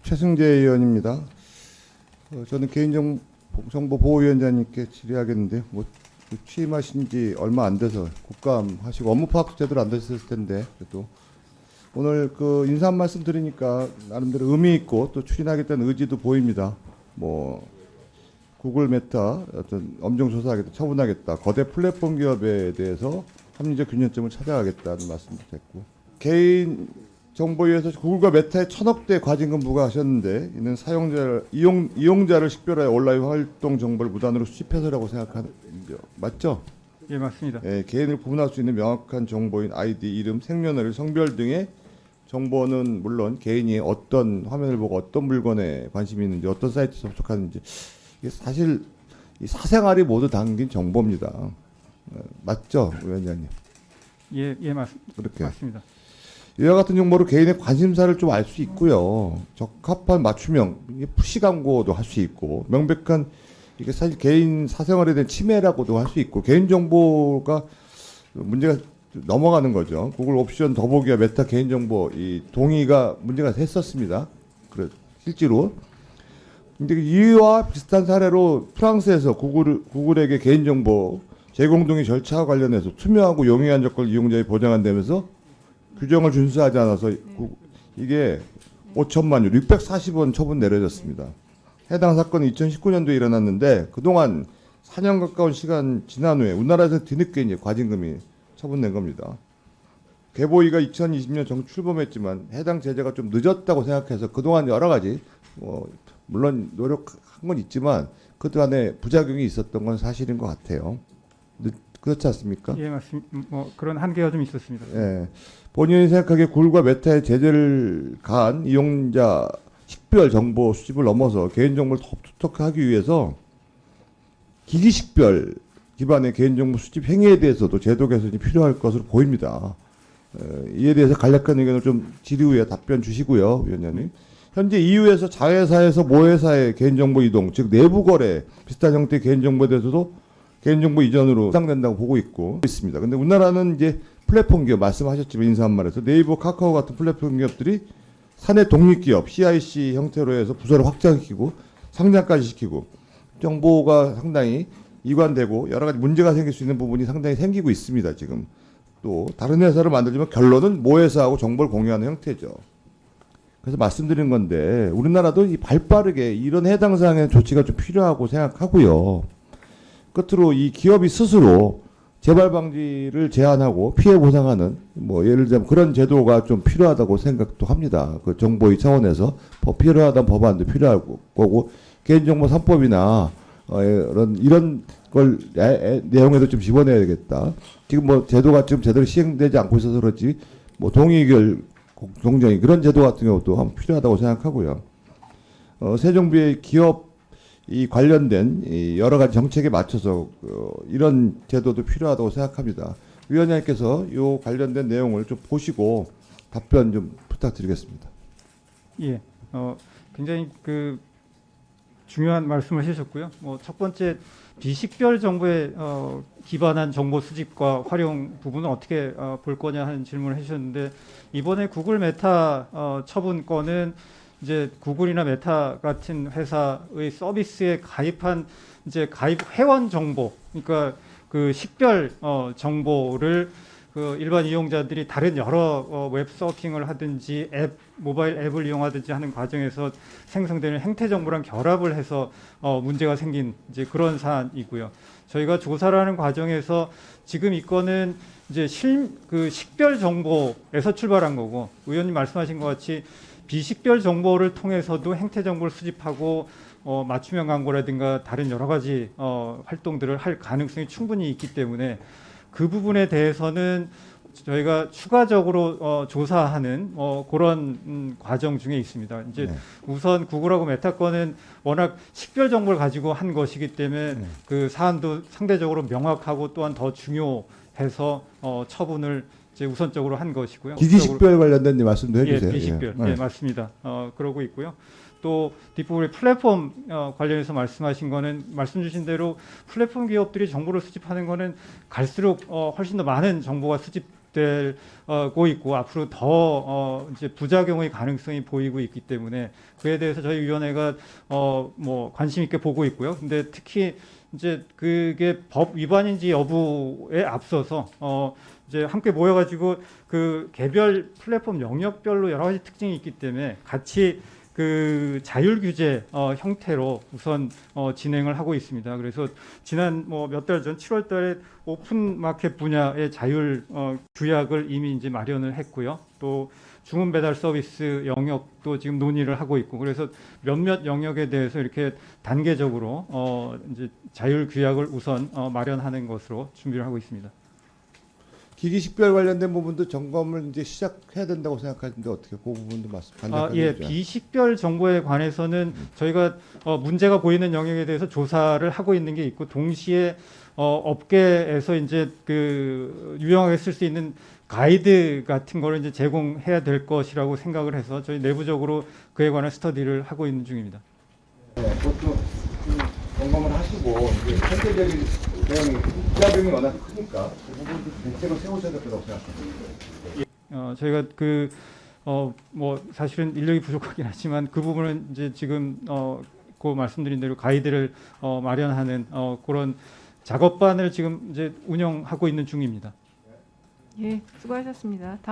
최승재 의원입니다. 저는 개인정보보호위원장님께 질의하겠는데요. 취임하신 지 얼마 안 돼서 국감하시고 업무 파악도 제대로 안 되셨을 텐데 그래도 오늘 그 인사 한 말씀 드리니까 나름대로 의미 있고 또 추진하겠다는 의지도 보입니다. 구글 메타 어떤 엄정 조사하겠다, 처분하겠다, 거대 플랫폼 기업에 대해서 합리적 균형점을 찾아가겠다는 말씀도 됐고, 개인 정보위에서 구글과 메타에 1,000억대 과징금 부과하셨는데 이는 이용자를 식별하여 온라인 활동 정보를 무단으로 수집해서라고 생각하는 맞죠? 예, 맞습니다. 예, 개인을 구분할 수 있는 명확한 정보인 아이디, 이름, 생년월일, 성별 등의 정보는 물론 개인이 어떤 화면을 보고 어떤 물건에 관심이 있는지, 어떤 사이트에 접속하는지, 이게 사실 이 사생활이 모두 담긴 정보입니다. 맞죠, 위원장님? 예, 그렇게. 맞습니다. 이와 같은 정보로 개인의 관심사를 좀 알 수 있고요. 적합한 맞춤형, 푸시 광고도 할 수 있고, 명백한 이게 사실 개인 사생활에 대한 침해라고도 할 수 있고, 개인 정보가 문제가 넘어가는 거죠. 구글 옵션 더보기와 메타 개인 정보 이 동의가 문제가 됐었습니다. 그래 실제로. 근데 이와 비슷한 사례로 프랑스에서 구글에게 개인 정보 제공 등의 절차와 관련해서 투명하고 용이한 조건을 이용자에 보장한다면서 규정을 준수하지 않아서 이게 5천만 유, 640원 처분 내려졌습니다. 해당 사건은 2019년도에 일어났는데 그동안 4년 가까운 시간 지난 후에 우리나라에서 뒤늦게 이제 과징금이 처분된 겁니다. 개보위가 2020년 정부 출범했지만 해당 제재가 좀 늦었다고 생각해서 그동안 여러 가지 물론 노력한 건 있지만 그동안에 부작용이 있었던 건 사실인 것 같아요. 그렇지 않습니까? 예, 맞습니다. 그런 한계가 좀 있었습니다. 예. 본인이 생각하기에 구글과 메타의 제재를 가한 이용자 식별 정보 수집을 넘어서 개인정보를 더 투명하기 위해서 기기 식별 기반의 개인정보 수집 행위에 대해서도 제도 개선이 필요할 것으로 보입니다. 이에 대해서 간략한 의견을 좀 질의 후에 답변 주시고요, 위원장님. 현재 EU에서 자회사에서 모회사의 개인정보 이동, 즉 내부 거래 비슷한 형태의 개인정보에 대해서도 개인정보 이전으로 해당된다고 보고 있습니다. 근데 우리나라는 이제 플랫폼 기업 말씀하셨지만 인사 한 말에서 네이버, 카카오 같은 플랫폼 기업들이 사내 독립기업 CIC 형태로 해서 부서를 확장시키고 상장까지 시키고 정보가 상당히 이관되고 여러 가지 문제가 생길 수 있는 부분이 상당히 생기고 있습니다. 지금 또 다른 회사를 만들지만 결론은 모회사하고 정보를 공유하는 형태죠. 그래서 말씀드린 건데 우리나라도 이 발빠르게 이런 해당 사항의 조치가 좀 필요하고 생각하고요. 끝으로 이 기업이 스스로 재발 방지를 제한하고 피해 보상하는 예를 들자면 그런 제도가 좀 필요하다고 생각도 합니다. 그 정보의 차원에서 필요하다는 법안도 필요할 거고 개인정보 3법이나 이런 걸 내용에도 좀 집어내야 되겠다. 지금 제도가 지금 제대로 시행되지 않고 있어서 그렇지 동의결 공정이 그런 제도 같은 경우도 한번 필요하다고 생각하고요. 새 정부의 기업 이 관련된 이 여러 가지 정책에 맞춰서 이런 제도도 필요하다고 생각합니다. 위원장님께서 이 관련된 내용을 좀 보시고 답변 좀 부탁드리겠습니다. 예, 굉장히 중요한 말씀을 해주셨고요. 첫 번째 비식별 정보에 기반한 정보 수집과 활용 부분은 어떻게 볼 거냐 하는 질문을 해주셨는데 이번에 구글 메타 처분 건은 이제 구글이나 메타 같은 회사의 서비스에 가입한 이제 가입 회원 정보, 그러니까 그 식별 정보를 그 일반 이용자들이 다른 여러 웹 서핑을 하든지 모바일 앱을 이용하든지 하는 과정에서 생성되는 행태 정보랑 결합을 해서 문제가 생긴 이제 그런 사안이고요. 저희가 조사를 하는 과정에서 지금 이 건은 이제 식별 정보에서 출발한 거고 의원님 말씀하신 것 같이 비식별 정보를 통해서도 행태 정보를 수집하고 맞춤형 광고라든가 다른 여러 가지 활동들을 할 가능성이 충분히 있기 때문에 그 부분에 대해서는 저희가 추가적으로 조사하는 그런 과정 중에 있습니다. 이제 네. 우선 구글하고 메타 건은 워낙 식별 정보를 가지고 한 것이기 때문에 그 사안도 상대적으로 명확하고 또한 더 중요해서 처분을 이제 우선적으로 한 것이고요. 기기식별 관련된 말씀도 해주세요. 예, 비식별. 예, 맞습니다. 그러고 있고요. 또 뒷부분에 플랫폼 관련해서 말씀하신 거는 말씀 주신 대로 플랫폼 기업들이 정보를 수집하는 거는 갈수록 훨씬 더 많은 정보가 수집 지속되고 있고 앞으로 더 이제 부작용의 가능성이 보이고 있기 때문에 그에 대해서 저희 위원회가 뭐 관심 있게 보고 있고요. 근데 특히 이제 그게 법 위반인지 여부에 앞서서 이제 함께 모여가지고 그 개별 플랫폼 영역별로 여러 가지 특징이 있기 때문에 같이 그 자율 규제 형태로 우선 진행을 하고 있습니다. 그래서 지난 뭐 몇 달 전 7월달에 오픈 마켓 분야의 자율 규약을 이미 이제 마련을 했고요. 또 주문 배달 서비스 영역도 지금 논의를 하고 있고 그래서 몇몇 영역에 대해서 이렇게 단계적으로 이제 자율 규약을 우선 마련하는 것으로 준비를 하고 있습니다. 기기 식별 관련된 부분도 점검을 이제 시작해야 된다고 생각하는데 어떻게 그 부분도 반대하는 예, 비식별 정보에 관해서는 저희가 문제가 보이는 영역에 대해서 조사를 하고 있는 게 있고 동시에 업계에서 이제 그 유용하게 쓸 수 있는 가이드 같은 거를 이제 제공해야 될 것이라고 생각을 해서 저희 내부적으로 그에 관한 스터디를 하고 있는 중입니다. 네, 그것도 점검을 하시고 이제 현재적인 내용이 부작용이 워낙 크니까 그 부분도 대책을 세우셔야 될 거라고 생각합니다. 저희가 뭐 사실은 인력이 부족하긴 하지만 그 부분은 이제 지금 그 말씀드린 대로 가이드를 마련하는 그런 작업반을 지금 이제 운영하고 있는 중입니다. 예, 수고하셨습니다.